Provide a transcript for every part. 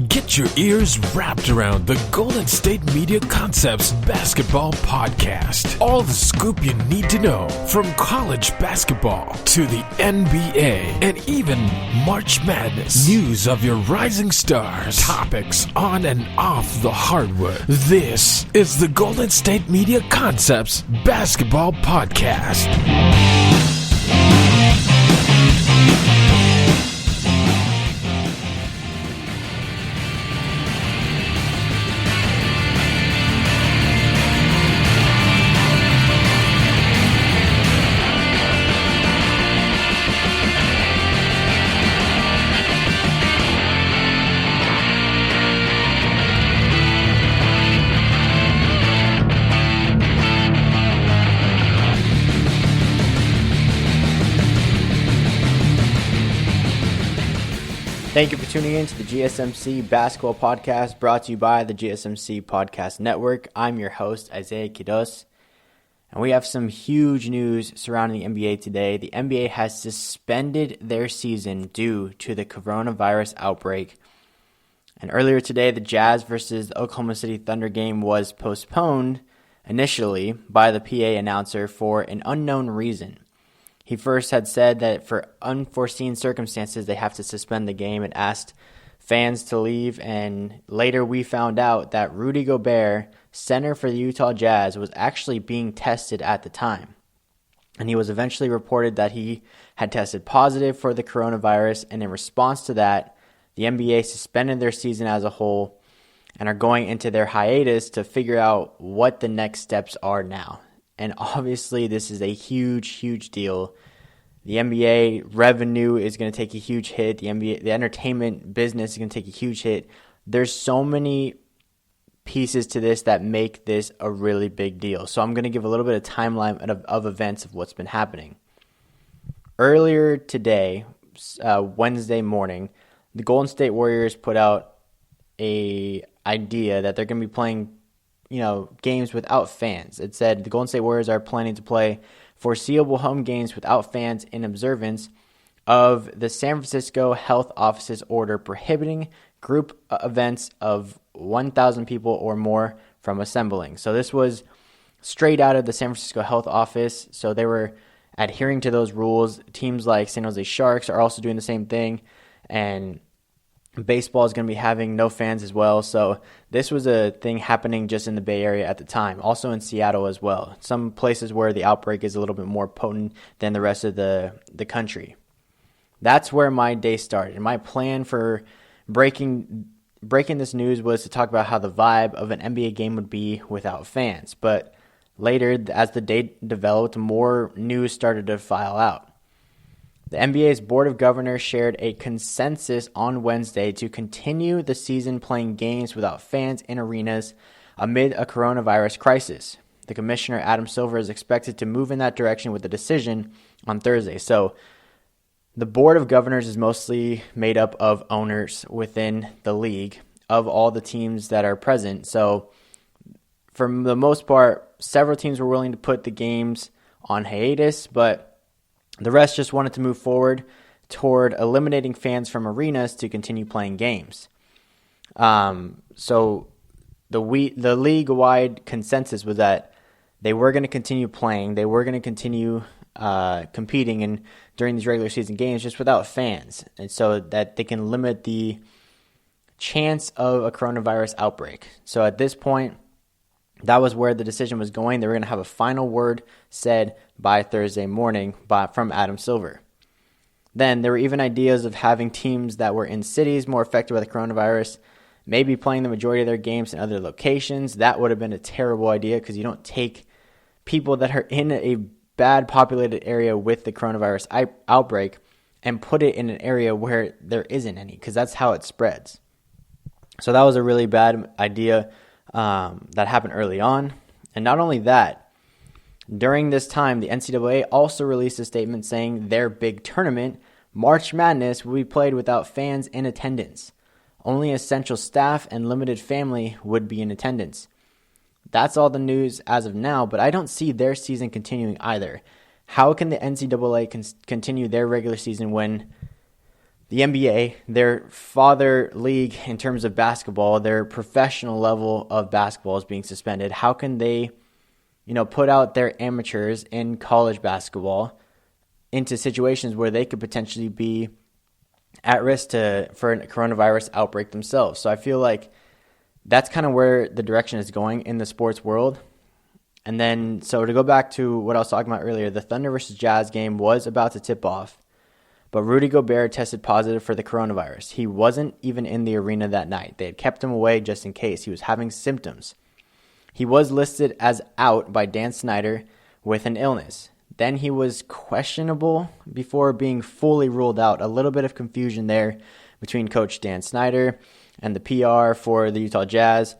Get your ears wrapped around the Golden State Media Concepts Basketball Podcast. All the scoop you need to know from college basketball to the NBA and even March Madness. News of your rising stars. Topics on and off the hardwood. This is the Golden State Media Concepts Basketball Podcast. Thank you for tuning in to the GSMC Basketball Podcast, brought to you by the GSMC Podcast Network. I'm your host, Isiah, and we have some huge news surrounding the NBA today. The NBA has suspended their season due to the coronavirus outbreak. And earlier today, the Jazz versus the Oklahoma City Thunder game was postponed initially by the PA announcer for an unknown reason. He first had said that for unforeseen circumstances, they have to suspend the game and asked fans to leave. And later we found out that Rudy Gobert, center for the Utah Jazz, was actually being tested at the time. And he was eventually reported that he had tested positive for the coronavirus. And in response to that, the NBA suspended their season as a whole and are going into their hiatus to figure out what the next steps are now. And obviously, this is a huge, huge deal. The NBA revenue is going to take a huge hit. The entertainment business is going to take a huge hit. There's so many pieces to this that make this a really big deal. So I'm going to give a little bit of timeline of events of what's been happening. Earlier today, Wednesday morning, the Golden State Warriors put out a idea that they're going to be playing games without fans. It said the Golden State Warriors are planning to play foreseeable home games without fans in observance of the San Francisco Health Office's order prohibiting group events of 1,000 people or more from assembling. So this was straight out of the San Francisco Health Office. So they were adhering to those rules. Teams like San Jose Sharks are also doing the same thing. And baseball is going to be having no fans as well. So this was a thing happening just in the Bay Area at the time. Also in Seattle as well. Some places where the outbreak is a little bit more potent than the rest of the country. That's where my day started. And my plan for breaking this news was to talk about how the vibe of an NBA game would be without fans. But later, as the day developed, more news started to file out. The NBA's Board of Governors shared a consensus on Wednesday to continue the season playing games without fans in arenas amid a coronavirus crisis. The commissioner, Adam Silver, is expected to move in that direction with a decision on Thursday. So the Board of Governors is mostly made up of owners within the league of all the teams that are present. So for the most part, several teams were willing to put the games on hiatus, but the rest just wanted to move forward toward eliminating fans from arenas to continue playing games. So the league-wide consensus was that they were going to continue playing. They were going to continue competing during these regular season games just without fans, and so that they can limit the chance of a coronavirus outbreak. So at this point, that was where the decision was going. They were going to have a final word said by Thursday morning from Adam Silver. Then there were even ideas of having teams that were in cities more affected by the coronavirus maybe playing the majority of their games in other locations. That would have been a terrible idea because you don't take people that are in a bad populated area with the coronavirus outbreak and put it in an area where there isn't any, because that's how it spreads. So that was a really bad idea that happened early on. And not only that, during this time, the NCAA also released a statement saying their big tournament, March Madness, will be played without fans in attendance. Only essential staff and limited family would be in attendance. That's all the news as of now, but I don't see their season continuing either. How can the NCAA continue their regular season when the NBA, their father league in terms of basketball, their professional level of basketball is being suspended. How can they, put out their amateurs in college basketball into situations where they could potentially be at risk for a coronavirus outbreak themselves? So I feel like that's kind of where the direction is going in the sports world. And then, so to go back to what I was talking about earlier, the Thunder versus Jazz game was about to tip off, but Rudy Gobert tested positive for the coronavirus. He wasn't even in the arena that night. They had kept him away just in case. He was having symptoms. He was listed as out by Dan Snyder with an illness. Then he was questionable before being fully ruled out. A little bit of confusion there between Coach Dan Snyder and the PR for the Utah Jazz.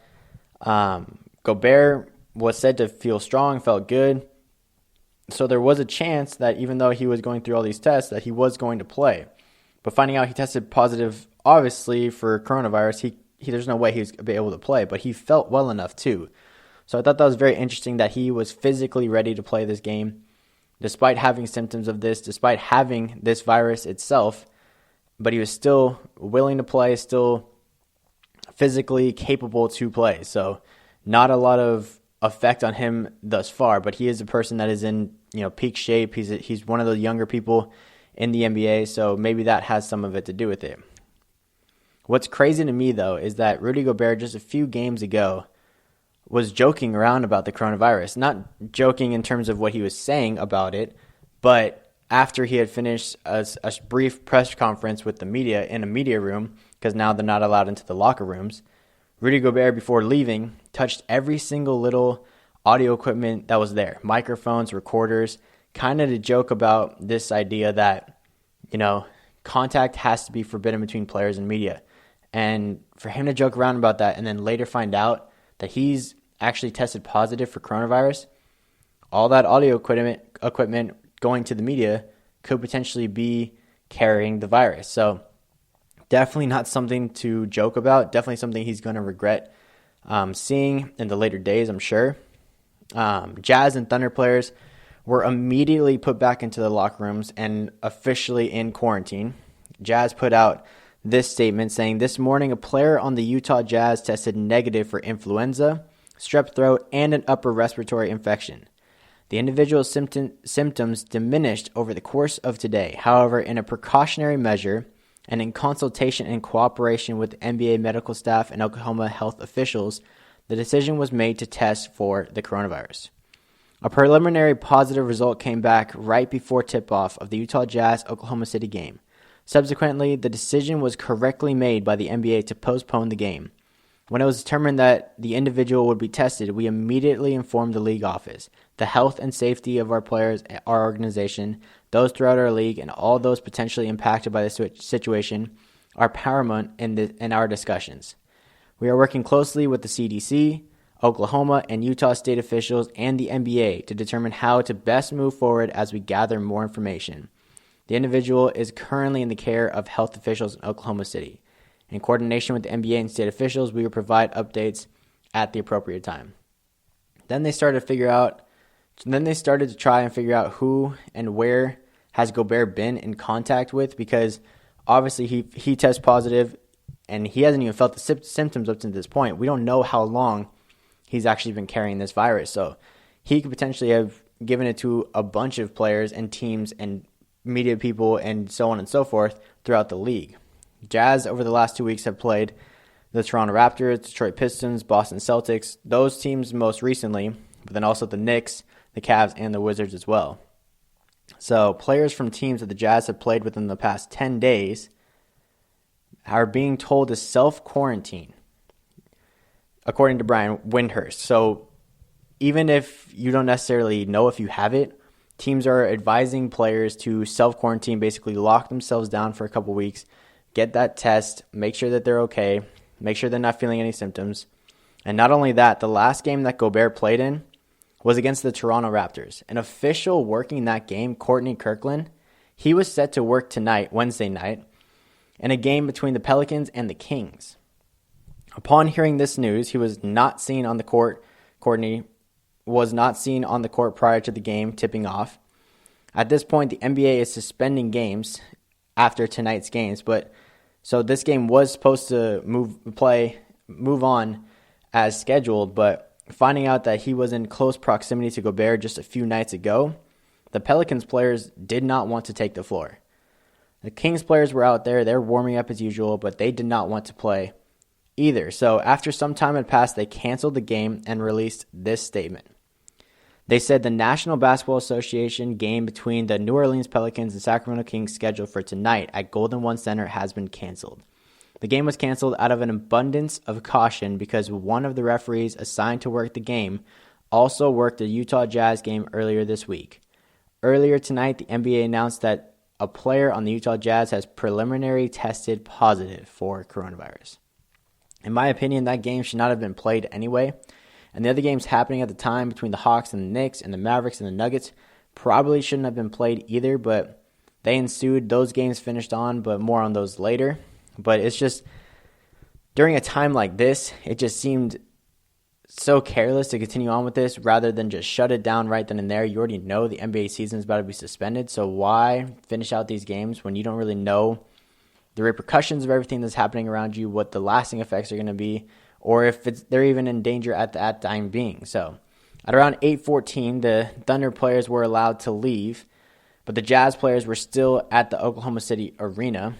Gobert was said to feel strong, felt good. So there was a chance that even though he was going through all these tests, that he was going to play. But finding out he tested positive, obviously, for coronavirus, there's no way he was going to be able to play. But he felt well enough, too. So I thought that was very interesting that he was physically ready to play this game, despite having symptoms of this, despite having this virus itself. But he was still willing to play, still physically capable to play. So not a lot of effect on him thus far, but he is a person that is in peak shape. He's one of the younger people in the NBA, so maybe that has some of it to do with it. What's crazy to me, though, is that Rudy Gobert just a few games ago was joking around about the coronavirus. Not joking in terms of what he was saying about it, but after he had finished a brief press conference with the media in a media room, because now they're not allowed into the locker rooms, Rudy Gobert, before leaving, touched every single little audio equipment that was there, microphones, recorders, kind of to joke about this idea that, contact has to be forbidden between players and media. And for him to joke around about that and then later find out that he's actually tested positive for coronavirus, all that audio equipment going to the media could potentially be carrying the virus. So definitely not something to joke about. Definitely something he's going to regret seeing in the later days, I'm sure. Jazz and Thunder players were immediately put back into the locker rooms and officially in quarantine. Jazz put out this statement saying, "This morning, a player on the Utah Jazz tested negative for influenza, strep throat, and an upper respiratory infection. The individual's symptoms diminished over the course of today. However, in a precautionary measure and in consultation and cooperation with NBA medical staff and Oklahoma health officials, the decision was made to test for the coronavirus. A preliminary positive result came back right before tip-off of the Utah Jazz-Oklahoma City game. Subsequently, the decision was correctly made by the NBA to postpone the game. When it was determined that the individual would be tested, we immediately informed the league office. The health and safety of our players, our organization, those throughout our league, and all those potentially impacted by this situation are paramount in our discussions. We are working closely with the CDC, Oklahoma, and Utah state officials and the NBA to determine how to best move forward as we gather more information. The individual is currently in the care of health officials in Oklahoma City. In coordination with the NBA and state officials, we will provide updates at the appropriate time." Then they started to try and figure out who and where has Gobert been in contact with, because obviously he tests positive and he hasn't even felt the symptoms up to this point. We don't know how long he's actually been carrying this virus. So he could potentially have given it to a bunch of players and teams and media people and so on and so forth throughout the league. Jazz over the last 2 weeks have played the Toronto Raptors, Detroit Pistons, Boston Celtics, those teams most recently, but then also the Knicks, the Cavs, and the Wizards as well. So players from teams that the Jazz have played within the past 10 days are being told to self-quarantine, according to Brian Windhurst. So even if you don't necessarily know if you have it, teams are advising players to self-quarantine, basically lock themselves down for a couple weeks, get that test, make sure that they're okay, make sure they're not feeling any symptoms. And not only that, the last game that Gobert played in was against the Toronto Raptors. An official working that game, Courtney Kirkland, he was set to work tonight, Wednesday night, in a game between the Pelicans and the Kings. Upon hearing this news, he was not seen on the court. Courtney was not seen on the court prior to the game tipping off. At this point, the NBA is suspending games after tonight's games. But so this game was supposed to move on as scheduled, but finding out that he was in close proximity to Gobert just a few nights ago, the Pelicans players did not want to take the floor. The Kings players were out there, they're warming up as usual, but they did not want to play either. So after some time had passed, they canceled the game and released this statement. They said the National Basketball Association game between the New Orleans Pelicans and Sacramento Kings scheduled for tonight at Golden One Center has been canceled. The game was canceled out of an abundance of caution because one of the referees assigned to work the game also worked a Utah Jazz game earlier this week. Earlier tonight, the NBA announced that a player on the Utah Jazz has preliminary tested positive for coronavirus. In my opinion, that game should not have been played anyway. And the other games happening at the time between the Hawks and the Knicks and the Mavericks and the Nuggets probably shouldn't have been played either, but they ensued. Those games finished on, but more on those later. But it's just, during a time like this, it just seemed so careless to continue on with this rather than just shut it down right then and there. You already know the NBA season is about to be suspended, so why finish out these games when you don't really know the repercussions of everything that's happening around you, what the lasting effects are going to be, or if they're even in danger at that time being. So at around 8:14, the Thunder players were allowed to leave, but the Jazz players were still at the Oklahoma City arena.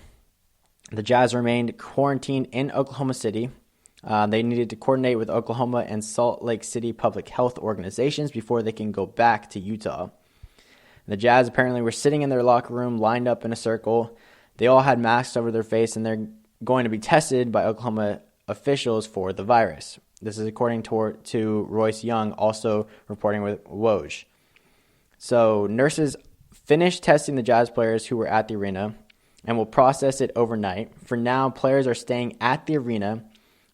The Jazz remained quarantined in Oklahoma City. They needed to coordinate with Oklahoma and Salt Lake City public health organizations before they can go back to Utah. The Jazz apparently were sitting in their locker room, lined up in a circle. They all had masks over their face, and they're going to be tested by Oklahoma officials for the virus. This is according to Royce Young, also reporting with Woj. So nurses finished testing the Jazz players who were at the arena and will process it overnight. For now, players are staying at the arena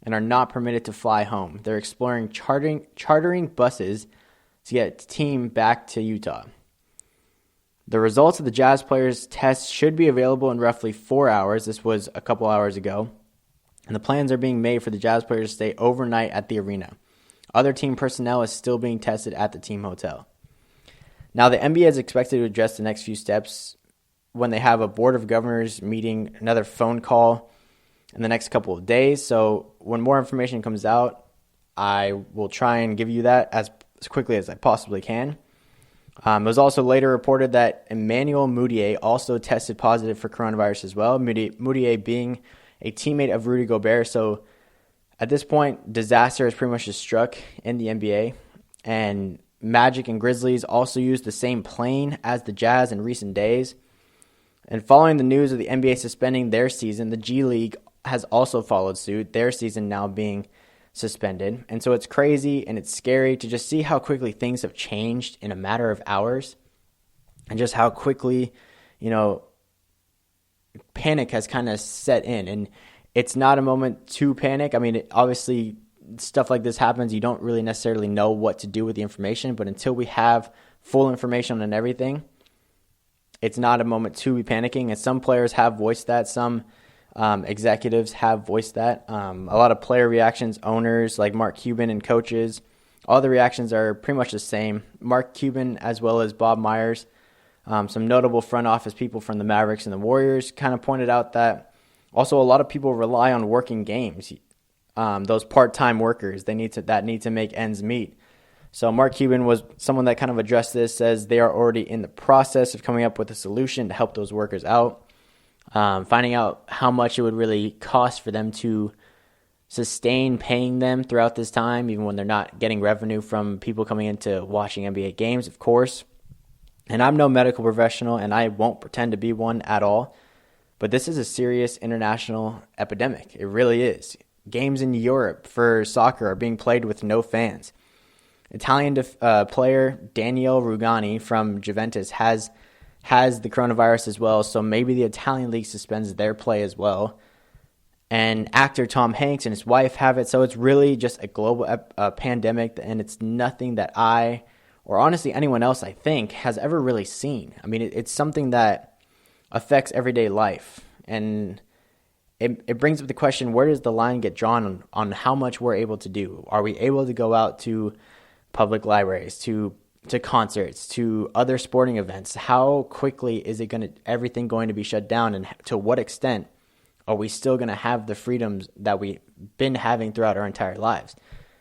and are not permitted to fly home. They're exploring chartering buses to get the team back to Utah. The results of the Jazz players' tests should be available in roughly 4 hours. This was a couple hours ago. And the plans are being made for the Jazz players to stay overnight at the arena. Other team personnel is still being tested at the team hotel. Now, the NBA is expected to address the next few steps when they have a Board of Governors meeting, another phone call in the next couple of days. So when more information comes out, I will try and give you that as quickly as I possibly can. It was also later reported that Emmanuel Mudiay also tested positive for coronavirus as well, Mudiay being a teammate of Rudy Gobert. So at this point, disaster has pretty much just struck in the NBA. And Magic and Grizzlies also used the same plane as the Jazz in recent days. And following the news of the NBA suspending their season, the G League has also followed suit, their season now being suspended. And so it's crazy and it's scary to just see how quickly things have changed in a matter of hours and just how quickly, panic has kind of set in. And it's not a moment to panic. I mean, obviously, stuff like this happens. You don't really necessarily know what to do with the information, but until we have full information on everything, it's not a moment to be panicking. And some players have voiced that. Some executives have voiced that. A lot of player reactions, owners like Mark Cuban and coaches, all the reactions are pretty much the same. Mark Cuban as well as Bob Myers, some notable front office people from the Mavericks and the Warriors kind of pointed out that also a lot of people rely on working games. Those part-time workers, they need to make ends meet. So Mark Cuban was someone that kind of addressed this, says they are already in the process of coming up with a solution to help those workers out, finding out how much it would really cost for them to sustain paying them throughout this time, even when they're not getting revenue from people coming into watching NBA games, of course. And I'm no medical professional, and I won't pretend to be one at all, but this is a serious international epidemic. It really is. Games in Europe for soccer are being played with no fans. Italian player Daniele Rugani from Juventus has the coronavirus as well, so maybe the Italian league suspends their play as well. And actor Tom Hanks and his wife have it, so it's really just a global pandemic, and it's nothing that I, or honestly anyone else I think, has ever really seen. I mean, it's something that affects everyday life, and it brings up the question, where does the line get drawn on how much we're able to do? Are we able to go out to public libraries, to to concerts, to other sporting events. How quickly is everything going to be shut down, and to what extent are we still going to have the freedoms that we've been having throughout our entire lives?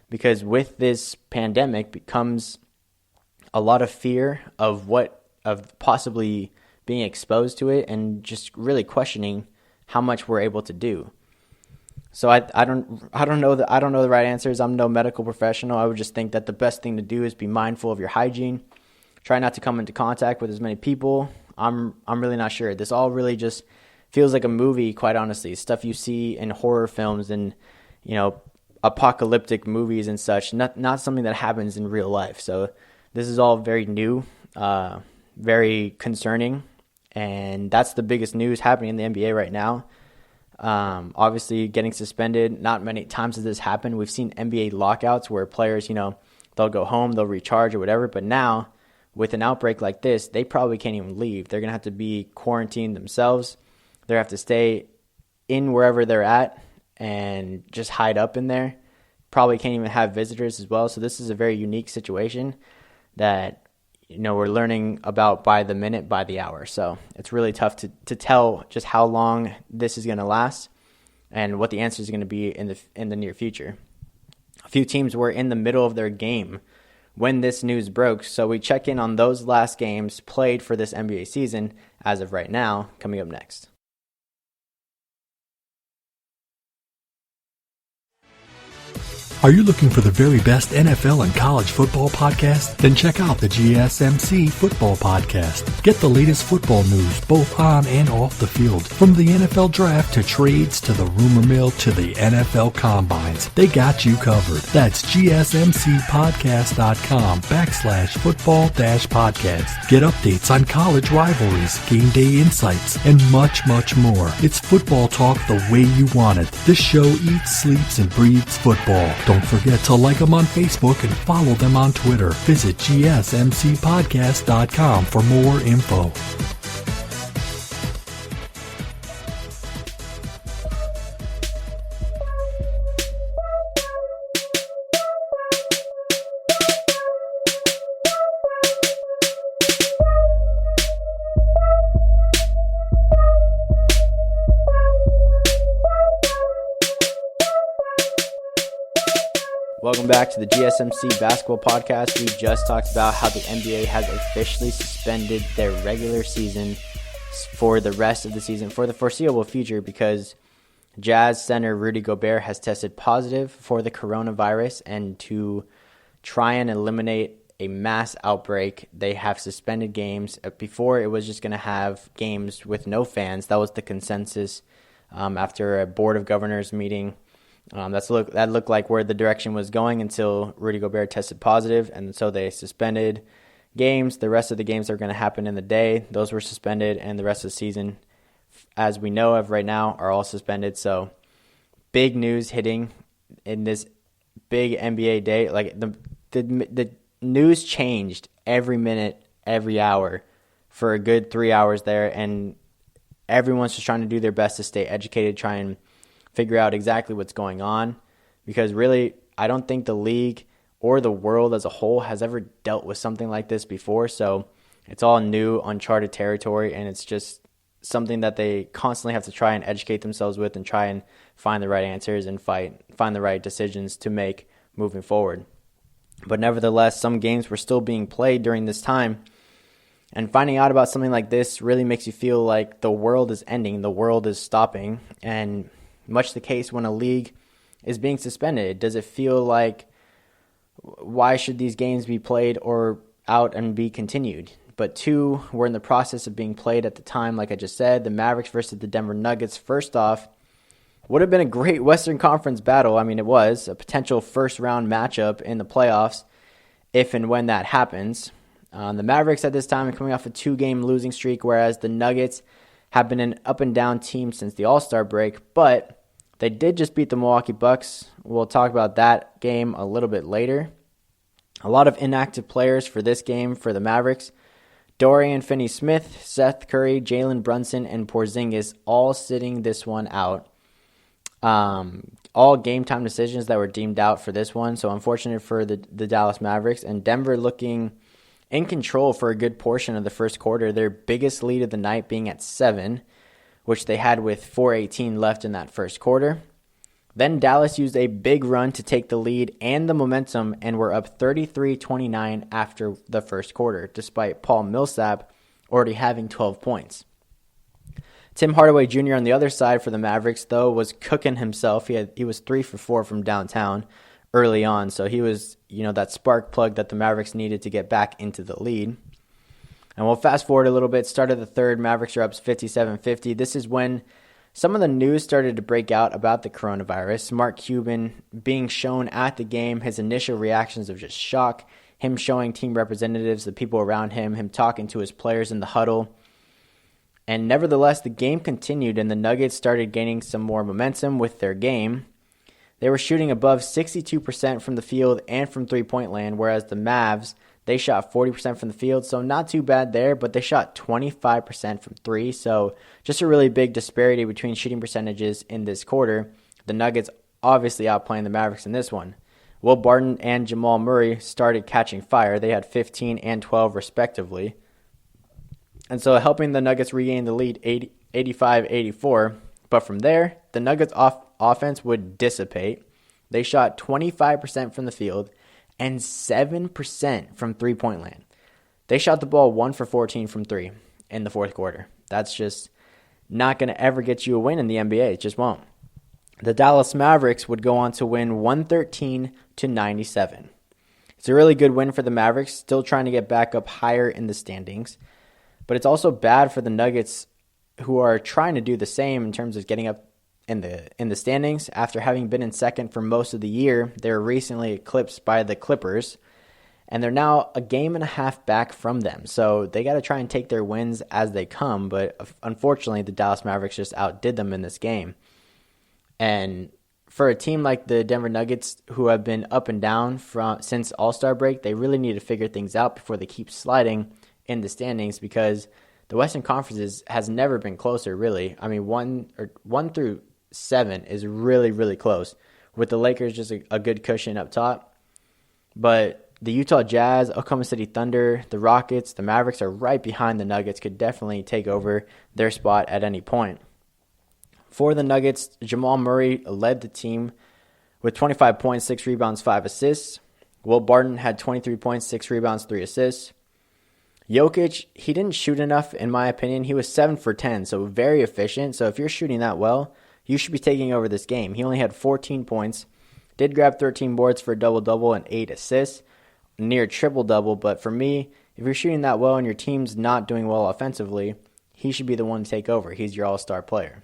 Because with this pandemic becomes a lot of fear of possibly being exposed to it, and just really questioning how much we're able to do. So I don't know the right answers. I'm no medical professional. I would just think that the best thing to do is be mindful of your hygiene. Try not to come into contact with as many people. I'm really not sure. This all really just feels like a movie, quite honestly. Stuff you see in horror films and, apocalyptic movies and such. Not something that happens in real life. So this is all very new, very concerning, and that's the biggest news happening in the NBA right now. Obviously getting suspended, not many times has this happened. We've seen NBA lockouts where players, they'll go home, they'll recharge or whatever. But now with an outbreak like this, they probably can't even leave. They're going to have to be quarantined themselves. They have to stay in wherever they're at and just hide up in there. Probably can't even have visitors as well. So this is a very unique situation that, we're learning about by the minute, by the hour. So it's really tough to tell just how long this is going to last and what the answer is going to be in the near future. A few teams were in the middle of their game when this news broke, so we check in on those last games played for this NBA season as of right now, coming up next. Are you looking for the very best NFL and college football podcast? Then check out the GSMC Football Podcast. Get the latest football news both on and off the field. From the NFL Draft to trades to the rumor mill to the NFL Combines, they got you covered. That's GSMCpodcast.com/football-podcast. Get updates on college rivalries, game day insights, and much, much more. It's football talk the way you want it. This show eats, sleeps, and breathes football. Don't forget to like them on Facebook and follow them on Twitter. Visit GSMCpodcast.com for more info. Welcome back to the GSMC Basketball Podcast. We just talked about how the NBA has officially suspended their regular season for the rest of the season, for the foreseeable future, because Jazz center Rudy Gobert has tested positive for the coronavirus, and to try and eliminate a mass outbreak, they have suspended games. Before, it was just going to have games with no fans. That was the consensus after a Board of Governors meeting. That looked like where the direction was going until Rudy Gobert tested positive, and so they suspended games. The rest of the games that are going to happen in the day, those were suspended, and the rest of the season, as we know of right now, are all suspended. So big news hitting in this big NBA day. Like the news changed every minute, every hour for a good 3 hours there, and everyone's just trying to do their best to stay educated, try and figure out exactly what's going on, because really, I don't think the league or the world as a whole has ever dealt with something like this before. So it's all new, uncharted territory, and it's just something that they constantly have to try and educate themselves with and try and find the right answers and find the right decisions to make moving forward. But nevertheless, some games were still being played during this time, and finding out about something like this really makes you feel like the world is ending, the world is stopping, and much the case when a league is being suspended. Does it feel like, why should these games be played or out and be continued? But two were in the process of being played at the time, like I just said. The Mavericks versus the Denver Nuggets, first off, would have been a great Western Conference battle. I mean, it was a potential first-round matchup in the playoffs if and when that happens. The Mavericks at this time are coming off a 2-game losing streak, whereas the Nuggets have been an up-and-down team since the All-Star break, but they did just beat the Milwaukee Bucks. We'll talk about that game a little bit later. A lot of inactive players for this game for the Mavericks. Dorian Finney-Smith, Seth Curry, Jalen Brunson, and Porzingis all sitting this one out. All game-time decisions that were deemed out for this one, so unfortunate for the Dallas Mavericks. And Denver looking in control for a good portion of the first quarter, their biggest lead of the night being at 7, which they had with 4:18 left in that first quarter. Then Dallas used a big run to take the lead and the momentum and were up 33-29 after the first quarter, despite Paul Millsap already having 12 points. Tim Hardaway Jr. on the other side for the Mavericks, though, was cooking himself. He was 3 for 4 from downtown early on, so he was, that spark plug that the Mavericks needed to get back into the lead. And we'll fast forward a little bit. Start of the third, Mavericks are up 57-50. This is when some of the news started to break out about the coronavirus. Mark Cuban being shown at the game, his initial reactions of just shock, him showing team representatives, the people around him talking to his players in the huddle. And nevertheless, the game continued and the Nuggets started gaining some more momentum with their game. They were shooting above 62% from the field and from three-point land, whereas the Mavs, they shot 40% from the field, so not too bad there, but they shot 25% from three, so just a really big disparity between shooting percentages in this quarter. The Nuggets obviously outplaying the Mavericks in this one. Will Barton and Jamal Murray started catching fire. They had 15 and 12 respectively. And so helping the Nuggets regain the lead 85-84. But from there, the Nuggets offense would dissipate. They shot 25% from the field and 7% from three-point land. They shot the ball 1 for 14 from three in the fourth quarter. That's just not going to ever get you a win in the NBA. It just won't. The Dallas Mavericks would go on to win 113-97. It's a really good win for the Mavericks, still trying to get back up higher in the standings. But it's also bad for the Nuggets, who are trying to do the same in terms of getting up in the standings. After having been in second for most of the year, they were recently eclipsed by the Clippers, and they're now a game and a half back from them. So they got to try and take their wins as they come, but unfortunately, the Dallas Mavericks just outdid them in this game. And for a team like the Denver Nuggets, who have been up and down since All-Star break, they really need to figure things out before they keep sliding in the standings, because the Western Conference has never been closer, really. I mean, 1 through 7 is really, really close, with the Lakers just a good cushion up top. But the Utah Jazz, Oklahoma City Thunder, the Rockets, the Mavericks are right behind the Nuggets, could definitely take over their spot at any point. For the Nuggets, Jamal Murray led the team with 25 points, 6 rebounds, 5 assists. Will Barton had 23 points, 6 rebounds, 3 assists. Jokic, he didn't shoot enough, in my opinion. He was 7 for 10, so very efficient. So if you're shooting that well, you should be taking over this game. He only had 14 points, did grab 13 boards for a double-double and 8 assists, near triple-double. But for me, if you're shooting that well and your team's not doing well offensively, he should be the one to take over. He's your all-star player.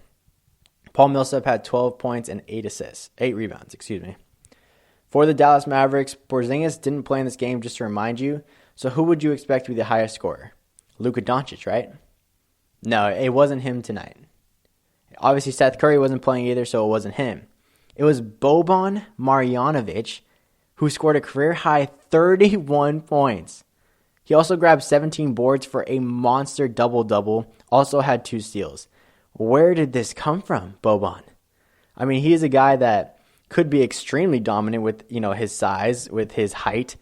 Paul Millsap had 12 points and 8 rebounds. For the Dallas Mavericks, Porzingis didn't play in this game, just to remind you. So who would you expect to be the highest scorer? Luka Doncic, right? No, it wasn't him tonight. Obviously, Seth Curry wasn't playing either, so it wasn't him. It was Boban Marjanovic, who scored a career-high 31 points. He also grabbed 17 boards for a monster double-double, also had 2 steals. Where did this come from, Boban? I mean, he is a guy that could be extremely dominant with, his size, with his height.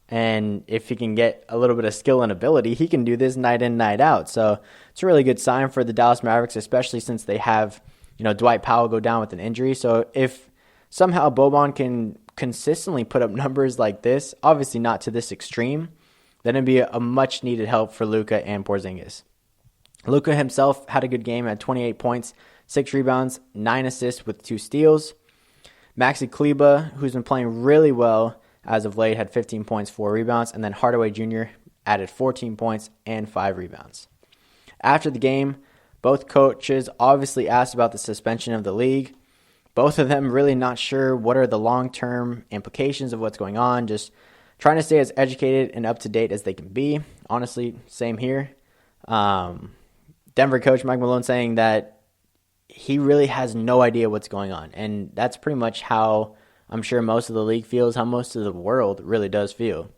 And if he can get a little bit of skill and ability, he can do this night in, night out. So it's a really good sign for the Dallas Mavericks, especially since they have, Dwight Powell go down with an injury. So if somehow Boban can consistently put up numbers like this, obviously not to this extreme, then it'd be a much needed help for Luka and Porzingis. Luka himself had a good game at 28 points, 6 rebounds, 9 assists with 2 steals. Maxi Kleber, who's been playing really well as of late, had 15 points, 4 rebounds, and then Hardaway Jr. added 14 points and 5 rebounds. After the game, both coaches obviously asked about the suspension of the league. Both of them really not sure what are the long-term implications of what's going on, just trying to stay as educated and up-to-date as they can be. Honestly, same here. Denver coach Mike Malone saying that he really has no idea what's going on, and that's pretty much how I'm sure most of the league feels, how most of the world really does feel.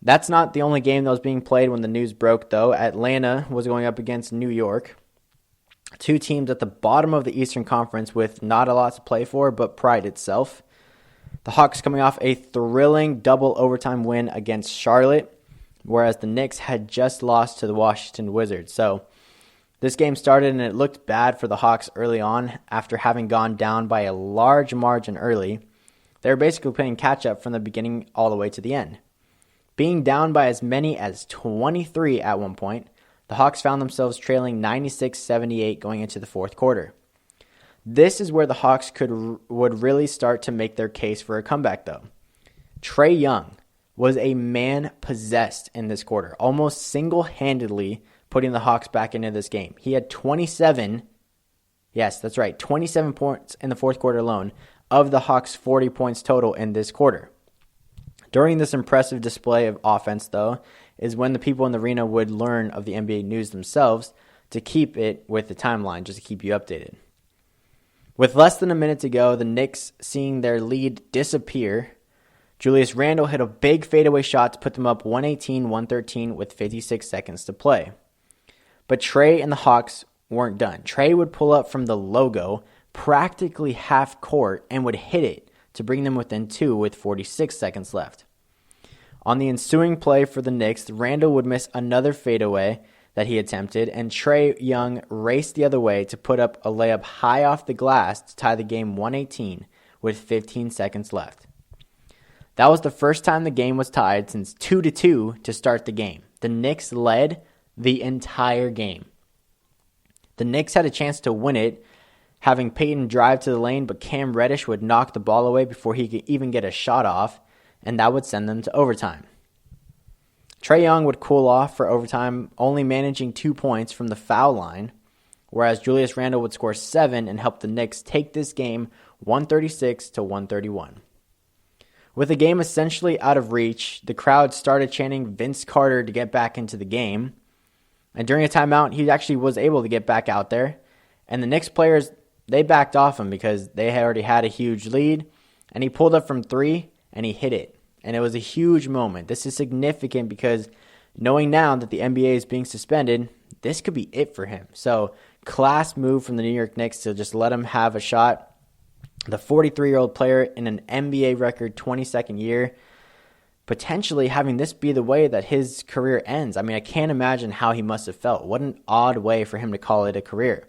That's not the only game that was being played when the news broke, though. Atlanta was going up against New York. 2 teams at the bottom of the Eastern Conference with not a lot to play for, but pride itself. The Hawks coming off a thrilling double overtime win against Charlotte. whereas the Knicks had just lost to the Washington Wizards. So this game started and it looked bad for the Hawks early on after having gone down by a large margin early. They were basically playing catch-up from the beginning all the way to the end. Being down by as many as 23 at one point, the Hawks found themselves trailing 96-78 going into the fourth quarter. This is where the Hawks would really start to make their case for a comeback, though. Trae Young was a man possessed in this quarter, almost single-handedly putting the Hawks back into this game. He had 27 points in the fourth quarter alone of the Hawks' 40 points total in this quarter. During this impressive display of offense, though, is when the people in the arena would learn of the NBA news themselves to keep it with the timeline, just to keep you updated. With less than a minute to go, the Knicks, seeing their lead disappear, Julius Randle hit a big fadeaway shot to put them up 118-113 with 56 seconds to play. But Trae and the Hawks weren't done. Trae would pull up from the logo, practically half court, and would hit it to bring them within 2 with 46 seconds left. On the ensuing play for the Knicks, Randle would miss another fadeaway that he attempted, and Trae Young raced the other way to put up a layup high off the glass to tie the game 118 with 15 seconds left. That was the first time the game was tied since 2-2 to start the game. The Knicks led the entire game. The Knicks had a chance to win it, having Peyton drive to the lane, but Cam Reddish would knock the ball away before he could even get a shot off, and that would send them to overtime. Trae Young would cool off for overtime, only managing 2 points from the foul line, whereas Julius Randle would score 7 and help the Knicks take this game 136-131. With the game essentially out of reach, the crowd started chanting Vince Carter to get back into the game, and during a timeout, he actually was able to get back out there, and the Knicks players, they backed off him because they had already had a huge lead, and he pulled up from 3, and he hit it. And it was a huge moment. This is significant because knowing now that the NBA is being suspended, this could be it for him. So, class move from the New York Knicks to just let him have a shot. The 43-year-old player in an NBA record 22nd year, potentially having this be the way that his career ends. I mean, I can't imagine how he must have felt. What an odd way for him to call it a career.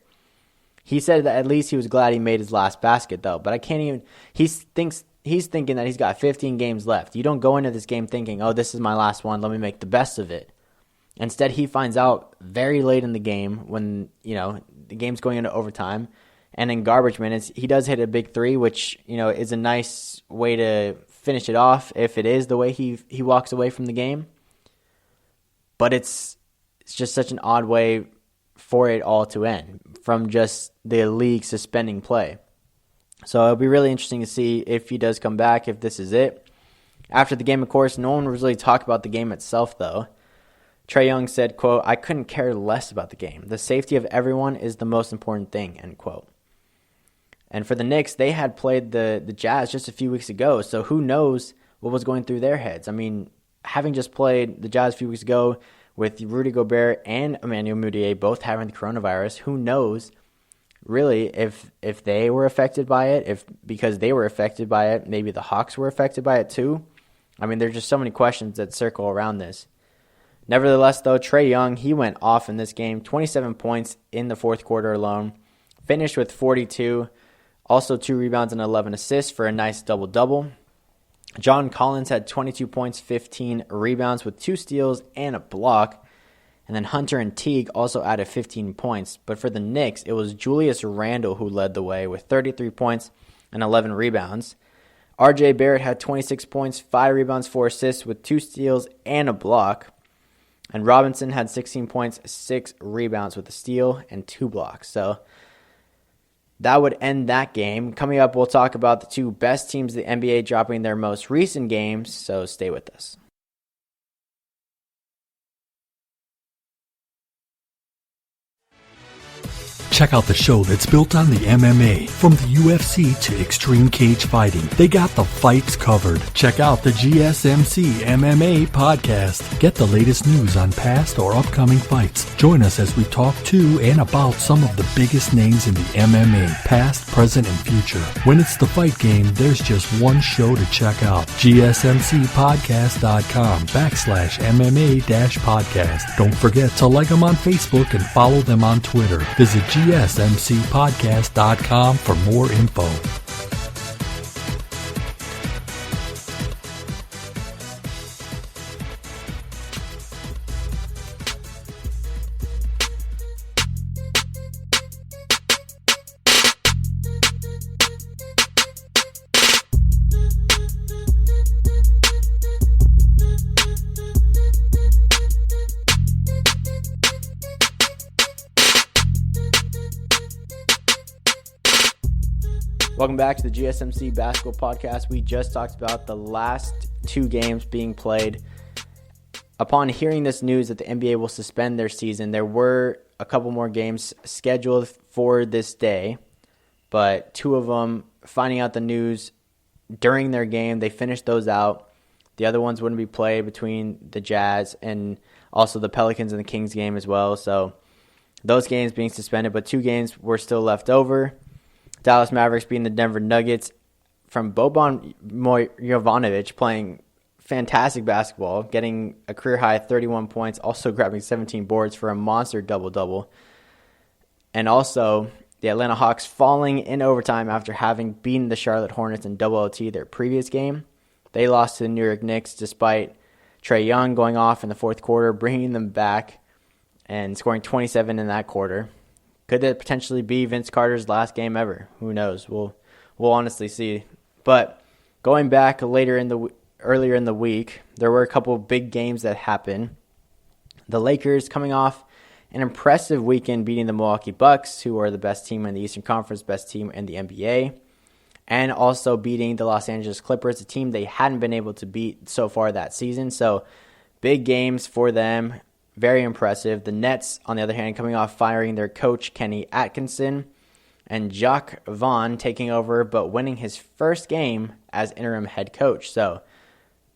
He said that at least he was glad he made his last basket, though. But I can't even... He's thinking that he's got 15 games left. You don't go into this game thinking, oh, this is my last one, let me make the best of it. Instead, he finds out very late in the game when, the game's going into overtime. And in garbage minutes, he does hit a big 3, which, is a nice way to finish it off if it is the way he walks away from the game. But it's just such an odd way for it all to end, from just the league suspending play. So it'll be really interesting to see if he does come back, if this is it. After the game, of course, no one really talked about the game itself, though. Trae Young said, quote, "I couldn't care less about the game. The safety of everyone is the most important thing," end quote. And for the Knicks, they had played the Jazz just a few weeks ago, so who knows what was going through their heads. I mean, having just played the Jazz a few weeks ago with Rudy Gobert and Emmanuel Mudiay both having the coronavirus, who knows really if they were affected by it, if because they were affected by it, maybe the Hawks were affected by it too. I mean, there's just so many questions that circle around this. Nevertheless, though, Trae Young, he went off in this game, 27 points in the fourth quarter alone, finished with 42, also 2 rebounds and 11 assists for a nice double-double. John Collins had 22 points, 15 rebounds with 2 steals and a block. And then Hunter and Teague also added 15 points. But for the Knicks, it was Julius Randle who led the way with 33 points and 11 rebounds. RJ Barrett had 26 points, 5 rebounds, 4 assists with 2 steals and a block. And Robinson had 16 points, 6 rebounds with a steal and 2 blocks. So that would end that game. Coming up, we'll talk about the 2 best teams in the NBA dropping their most recent games. So stay with us. Check out the show that's built on the MMA. From the UFC to extreme cage fighting, they got the fights covered. Check out the GSMC MMA podcast. Get the latest news on past or upcoming fights. Join us as we talk to and about some of the biggest names in the MMA, past, present, and future. When it's the fight game, there's just one show to check out. GSMCpodcast.com/MMA-podcast. Don't forget to like them on Facebook and follow them on Twitter. Visit GSMCpodcast.com for more info. Welcome back to the GSMC Basketball Podcast. We just talked about the last two games being played. Upon hearing this news that the NBA will suspend their season, there were a couple more games scheduled for this day, but two of them, finding out the news during their game, they finished those out. The other ones wouldn't be played between the Jazz and also the Pelicans and the Kings game as well. So those games being suspended, but two games were still left over. Dallas Mavericks beating the Denver Nuggets from Boban Jovanovic, playing fantastic basketball, getting a career-high 31 points, also grabbing 17 boards for a monster double-double. And also the Atlanta Hawks falling in overtime after having beaten the Charlotte Hornets in double OT their previous game. They lost to the New York Knicks despite Trae Young going off in the fourth quarter, bringing them back and scoring 27 in that quarter. Could it potentially be Vince Carter's last game ever? Who knows? We'll honestly see. But going back earlier in the week, there were a couple of big games that happened. The Lakers coming off an impressive weekend beating the Milwaukee Bucks, who are the best team in the Eastern Conference, best team in the NBA, and also beating the Los Angeles Clippers, a team they hadn't been able to beat so far that season. So big games for them. Very impressive. The Nets, on the other hand, coming off firing their coach, Kenny Atkinson, and Jacques Vaughn taking over, but winning his first game as interim head coach. So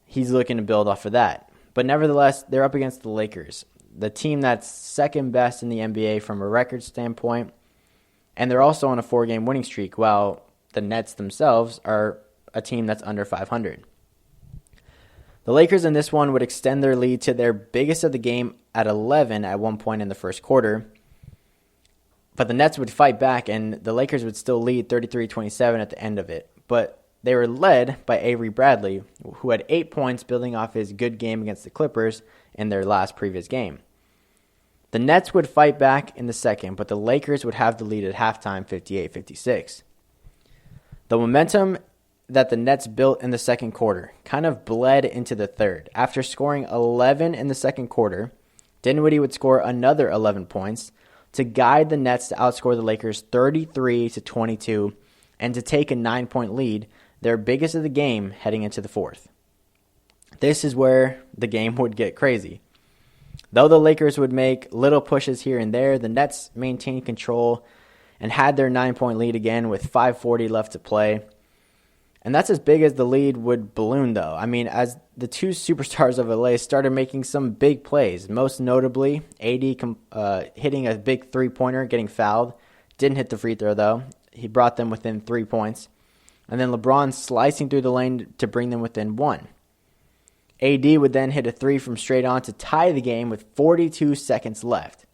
he's looking to build off of that. But nevertheless, they're up against the Lakers, the team that's second best in the NBA from a record standpoint. And they're also on a 4-game winning streak, while the Nets themselves are a team that's under 500. The Lakers in this one would extend their lead to their biggest of the game at 11 at one point in the first quarter. But the Nets would fight back, and the Lakers would still lead 33-27 at the end of it. But they were led by Avery Bradley, who had 8 points building off his good game against the Clippers in their previous game. The Nets would fight back in the second, but the Lakers would have the lead at halftime, 58-56. The momentum that the Nets built in the second quarter kind of bled into the third. After scoring 11 in the second quarter, Dinwiddie would score another 11 points to guide the Nets to outscore the Lakers 33-22 and to take a 9-point lead, their biggest of the game heading into the fourth. This is where the game would get crazy. Though the Lakers would make little pushes here and there, the Nets maintained control and had their 9-point lead again with 5:40 left to play. And that's as big as the lead would balloon, though. I mean, as the two superstars of LA started making some big plays, most notably AD hitting a big three-pointer, getting fouled. Didn't hit the free throw, though. He brought them within 3 points. And then LeBron slicing through the lane to bring them within 1. AD would then hit a three from straight on to tie the game with 42 seconds left.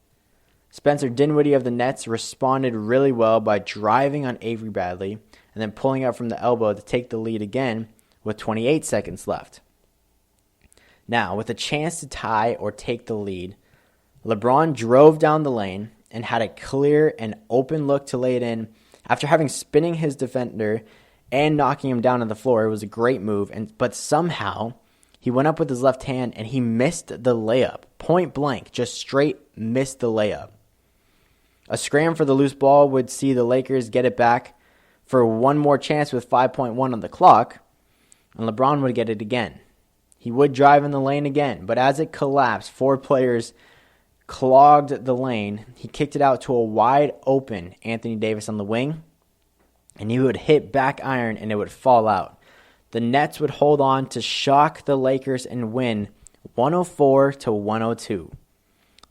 Spencer Dinwiddie of the Nets responded really well by driving on Avery Bradley and then pulling up from the elbow to take the lead again with 28 seconds left. Now, with a chance to tie or take the lead, LeBron drove down the lane and had a clear and open look to lay it in after having spinning his defender and knocking him down on the floor. It was a great move, but somehow he went up with his left hand and he missed the layup. Point blank, just straight missed the layup. A scram for the loose ball would see the Lakers get it back for one more chance with 5.1 on the clock, and LeBron would get it again. He would drive in the lane again, but as it collapsed, 4 players clogged the lane. He kicked it out to a wide open Anthony Davis on the wing, and he would hit back iron and it would fall out. The Nets would hold on to shock the Lakers and win 104-102.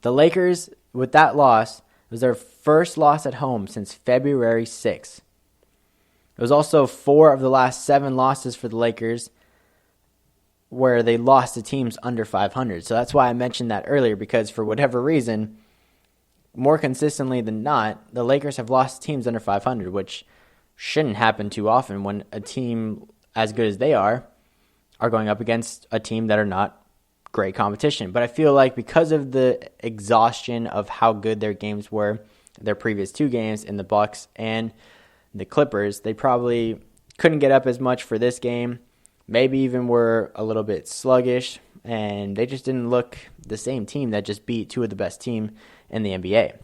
The Lakers, with that loss, was their first loss at home since February 6th. It was also 4 of the last 7 losses for the Lakers where they lost to teams under 500. So that's why I mentioned that earlier, because for whatever reason, more consistently than not, the Lakers have lost teams under 500, which shouldn't happen too often when a team as good as they are going up against a team that are not great competition. But I feel like because of the exhaustion of how good their games were, their previous 2 games in the Bucks and the Clippers, they probably couldn't get up as much for this game. Maybe even were a little bit sluggish, and they just didn't look the same team that just beat 2 of the best teams in the NBA.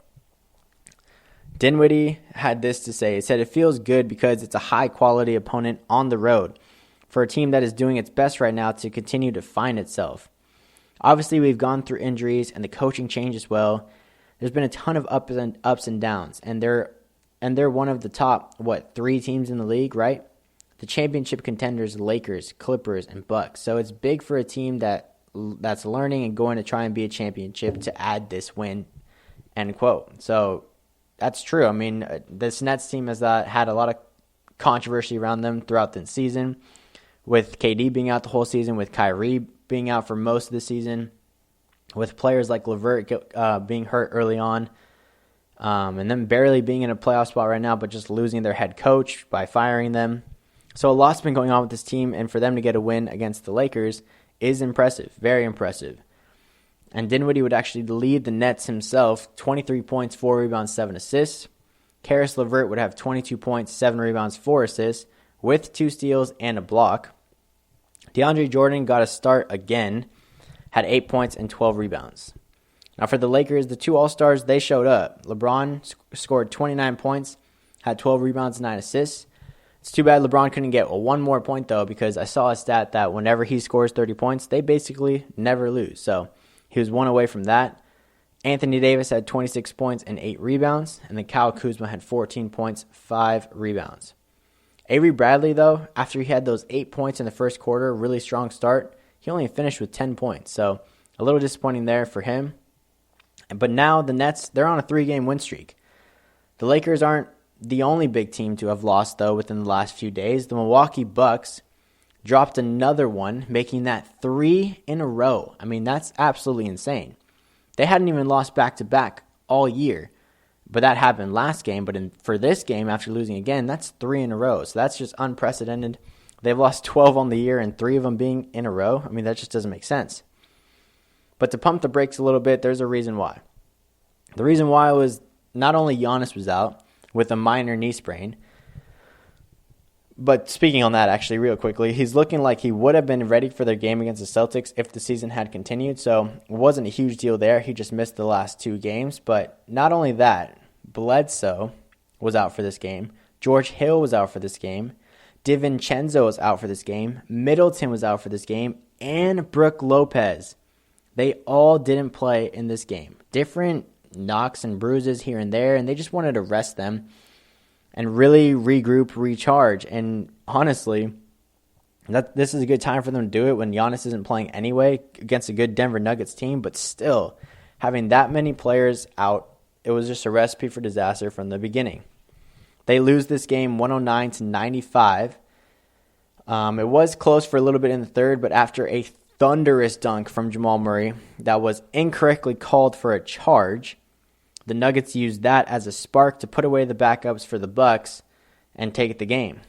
Dinwiddie had this to say. He said, "It feels good because it's a high-quality opponent on the road for a team that is doing its best right now to continue to find itself. Obviously, we've gone through injuries and the coaching change as well. There's been a ton of ups and downs, and they're one of the top, 3 teams in the league, right? The championship contenders, Lakers, Clippers, and Bucks. So it's big for a team that's learning and going to try and be a championship to add this win," end quote. So that's true. I mean, this Nets team has had a lot of controversy around them throughout the season, with KD being out the whole season, with Kyrie being out for most of the season, with players like LeVert being hurt early on, and them barely being in a playoff spot right now, but just losing their head coach by firing them. So a lot's been going on with this team, and for them to get a win against the Lakers is impressive, very impressive. And Dinwiddie would actually lead the Nets himself, 23 points, 4 rebounds, 7 assists. Karis LeVert would have 22 points, 7 rebounds, 4 assists, with 2 steals and a block. DeAndre Jordan got a start again, had 8 points and 12 rebounds. Now for the Lakers, the 2 All-Stars, they showed up. LeBron scored 29 points, had 12 rebounds, 9 assists. It's too bad LeBron couldn't get 1 more point, though, because I saw a stat that whenever he scores 30 points, they basically never lose. So he was 1 away from that. Anthony Davis had 26 points and 8 rebounds, and then Kyle Kuzma had 14 points, 5 rebounds. Avery Bradley, though, after he had those 8 points in the first quarter, really strong start, he only finished with 10 points. So a little disappointing there for him. But now the Nets, they're on a 3-game win streak. The Lakers aren't the only big team to have lost, though, within the last few days. The Milwaukee Bucks dropped another one, making that 3 in a row. I mean, that's absolutely insane. They hadn't even lost back-to-back all year, but that happened last game. But for this game, after losing again, that's 3 in a row. So that's just unprecedented. They've lost 12 on the year and 3 of them being in a row. I mean, that just doesn't make sense. But to pump the brakes a little bit, there's a reason why. The reason why was not only Giannis was out with a minor knee sprain, but speaking on that actually real quickly, he's looking like he would have been ready for their game against the Celtics if the season had continued. So it wasn't a huge deal there. He just missed the last 2 games. But not only that, Bledsoe was out for this game. George Hill was out for this game. DiVincenzo was out for this game. Middleton was out for this game. And Brook Lopez. They all didn't play in this game. Different knocks and bruises here and there, and they just wanted to rest them and really regroup, recharge. And honestly, this is a good time for them to do it when Giannis isn't playing anyway against a good Denver Nuggets team. But still, having that many players out, it was just a recipe for disaster from the beginning. They lose this game 109-95. It was close for a little bit in the third, but after a thunderous dunk from Jamal Murray that was incorrectly called for a charge, the Nuggets used that as a spark to put away the backups for the Bucks and take the game.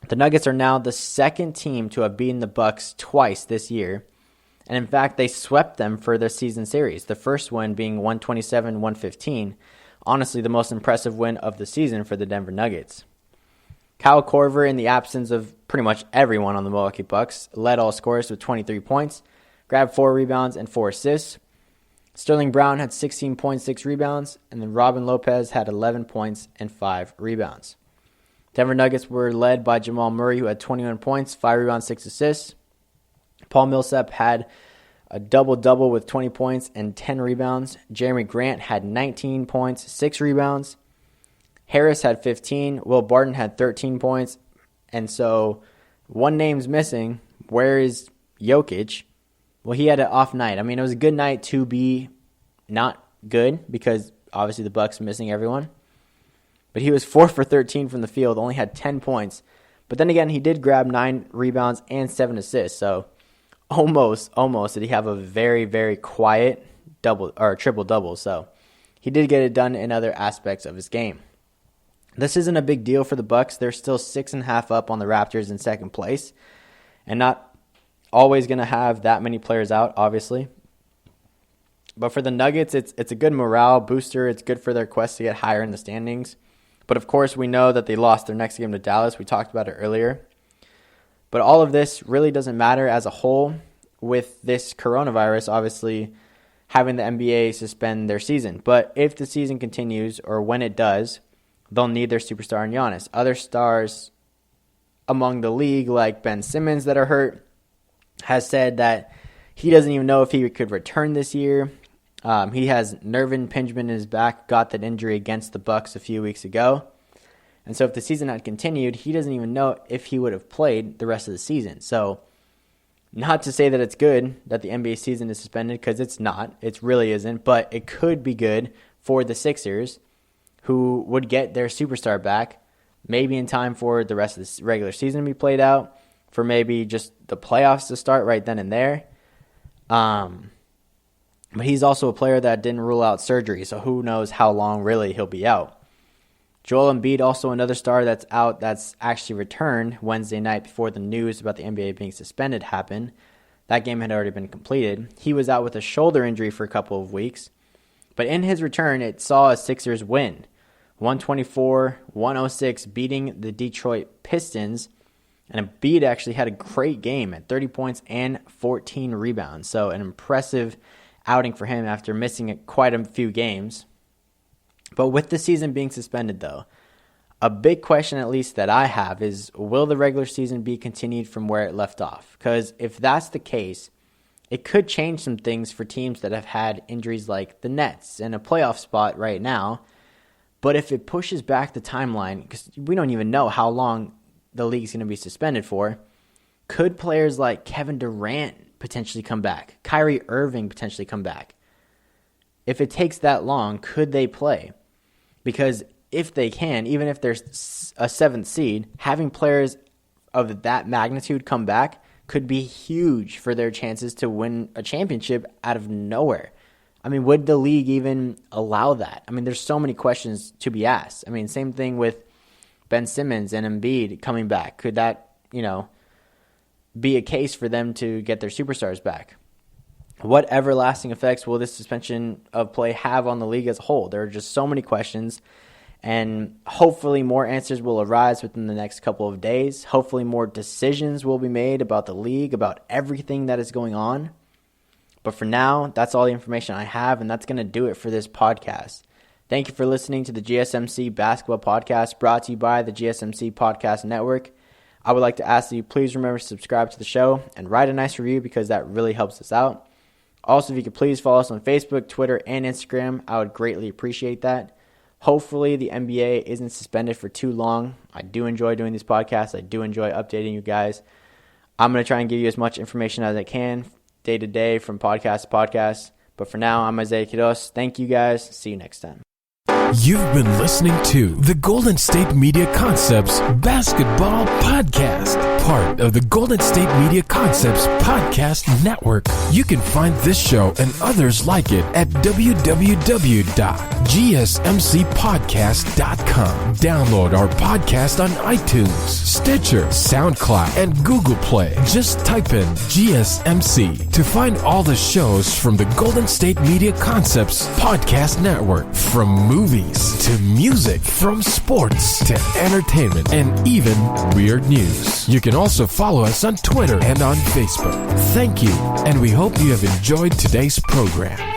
The Nuggets are now the second team to have beaten the Bucks twice this year, and in fact, they swept them for their season series, the first one being 127-115. Honestly, the most impressive win of the season for the Denver Nuggets. Kyle Korver, in the absence of pretty much everyone on the Milwaukee Bucks, led all scorers with 23 points, grabbed 4 rebounds and 4 assists. Sterling Brown had 16 points, 6 rebounds, and then Robin Lopez had 11 points and 5 rebounds. Denver Nuggets were led by Jamal Murray, who had 21 points, 5 rebounds, 6 assists. Paul Millsap had a double-double with 20 points and 10 rebounds. Jeremy Grant had 19 points, 6 rebounds. Harris had 15. Will Barton had 13 points. And so one name's missing. Where is Jokic? Well, he had an off night. I mean, it was a good night to be not good because obviously the Bucks missing everyone. But he was 4 for 13 from the field, only had 10 points. But then again, he did grab 9 rebounds and 7 assists. So almost did he have a very, very quiet double or triple-double. So he did get it done in other aspects of his game. This isn't a big deal for the Bucks. They're still 6.5 up on the Raptors in second place. And not always going to have that many players out, obviously. But for the Nuggets, it's a good morale booster. It's good for their quest to get higher in the standings. But of course, we know that they lost their next game to Dallas. We talked about it earlier. But all of this really doesn't matter as a whole with this coronavirus, obviously, having the NBA suspend their season. But if the season continues, or when it does, they'll need their superstar in Giannis. Other stars among the league, like Ben Simmons that are hurt, has said that he doesn't even know if he could return this year. He has nerve impingement in his back, got that injury against the Bucks a few weeks ago. And so if the season had continued, he doesn't even know if he would have played the rest of the season. So not to say that it's good that the NBA season is suspended, because it's not. It really isn't. But it could be good for the Sixers, who would get their superstar back, maybe in time for the rest of the regular season to be played out, for maybe just the playoffs to start right then and there. But he's also a player that didn't rule out surgery, so who knows how long really he'll be out. Joel Embiid, also another star that's out, that's actually returned Wednesday night before the news about the NBA being suspended happened. That game had already been completed. He was out with a shoulder injury for a couple of weeks. But in his return, it saw a Sixers win. 124-106, beating the Detroit Pistons. And Embiid actually had a great game at 30 points and 14 rebounds. So an impressive outing for him after missing quite a few games. But with the season being suspended, though, a big question, at least that I have, is will the regular season be continued from where it left off? Because if that's the case, it could change some things for teams that have had injuries like the Nets and a playoff spot right now. But if it pushes back the timeline, because we don't even know how long the league's going to be suspended for, could players like Kevin Durant potentially come back? Kyrie Irving potentially come back? If it takes that long, could they play? Because if they can, even if there's a 7th seed, having players of that magnitude come back could be huge for their chances to win a championship out of nowhere. I mean, would the league even allow that? I mean, there's so many questions to be asked. I mean, same thing with Ben Simmons and Embiid coming back. Could that, be a case for them to get their superstars back? What everlasting effects will this suspension of play have on the league as a whole? There are just so many questions, and hopefully more answers will arise within the next couple of days. Hopefully more decisions will be made about the league, about everything that is going on. But for now, that's all the information I have, and that's going to do it for this podcast. Thank you for listening to the GSMC Basketball Podcast, brought to you by the GSMC Podcast Network. I would like to ask that you please remember to subscribe to the show and write a nice review, because that really helps us out. Also, if you could please follow us on Facebook, Twitter, and Instagram, I would greatly appreciate that. Hopefully, the NBA isn't suspended for too long. I do enjoy doing these podcasts. I do enjoy updating you guys. I'm going to try and give you as much information as I can, day to day, from podcast to podcast. But for now, I'm Isiah Quiroz. Thank you guys. See you next time. You've been listening to the Golden State Media Concepts Basketball Podcast, part of the Golden State Media Concepts Podcast Network. You can find this show and others like it at www.gsmcpodcast.com. Download our podcast on iTunes, Stitcher, SoundCloud, and Google Play. Just type in GSMC to find all the shows from the Golden State Media Concepts Podcast Network, from movies to music, from sports to entertainment, and even weird news. You can also follow us on Twitter and on Facebook. Thank you, and we hope you have enjoyed today's program.